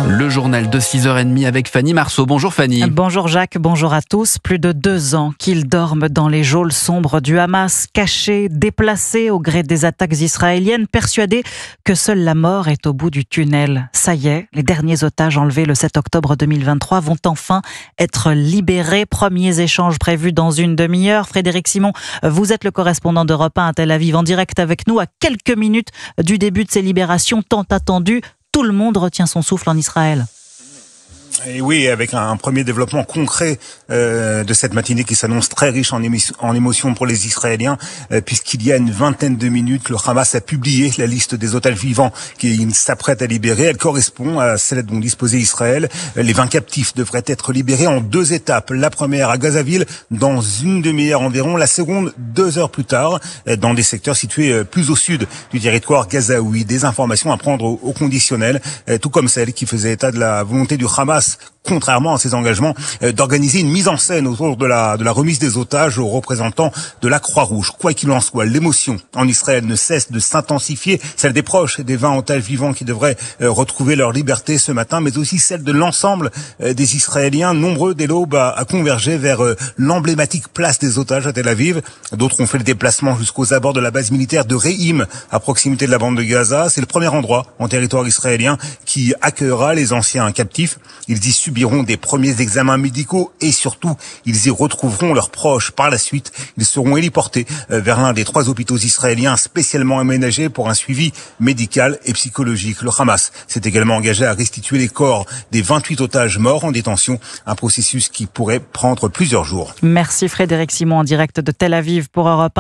Le journal de 6h30 avec Fanny Marceau. Bonjour Fanny. Bonjour Jacques, bonjour à tous. Plus de 2 ans qu'ils dorment dans les geôles sombres du Hamas, cachés, déplacés au gré des attaques israéliennes, persuadés que seule la mort est au bout du tunnel. Ça y est, les derniers otages enlevés le 7 octobre 2023 vont enfin être libérés. Premiers échanges prévus dans une demi-heure. Frédéric Simon, vous êtes le correspondant d'Europe 1 à Tel Aviv en direct avec nous à quelques minutes du début de ces libérations tant attendues. Tout le monde retient son souffle en Israël. Et oui, avec un premier développement concret de cette matinée qui s'annonce très riche en émotions pour les Israéliens, puisqu'il y a une vingtaine de minutes, le Hamas a publié la liste des otages vivants qu'il s'apprête à libérer. Elle correspond à celle dont disposait Israël. Les 20 captifs devraient être libérés en 2 étapes. La première à Gazaville, dans une demi-heure environ. La seconde, 2 heures plus tard, dans des secteurs situés plus au sud du territoire gazaoui. Des informations à prendre au conditionnel, tout comme celle qui faisait état de la volonté du Hamas, contrairement à ses engagements, d'organiser une mise en scène autour de la remise des otages aux représentants de la Croix-Rouge. Quoi qu'il en soit, l'émotion en Israël ne cesse de s'intensifier, celle des proches des 20 otages vivants qui devraient retrouver leur liberté ce matin, mais aussi celle de l'ensemble des Israéliens, nombreux dès l'aube à converger vers l'emblématique place des otages à Tel Aviv. D'autres ont fait le déplacement jusqu'aux abords de la base militaire de Re'im, à proximité de la bande de Gaza. C'est le premier endroit en territoire israélien qui accueillera les anciens captifs. Ils y subiront des premiers examens médicaux et surtout, ils y retrouveront leurs proches. Par la suite, ils seront héliportés vers l'un des 3 hôpitaux israéliens spécialement aménagés pour un suivi médical et psychologique. Le Hamas s'est également engagé à restituer les corps des 28 otages morts en détention, un processus qui pourrait prendre plusieurs jours. Merci Frédéric Simon en direct de Tel Aviv pour Europe 1.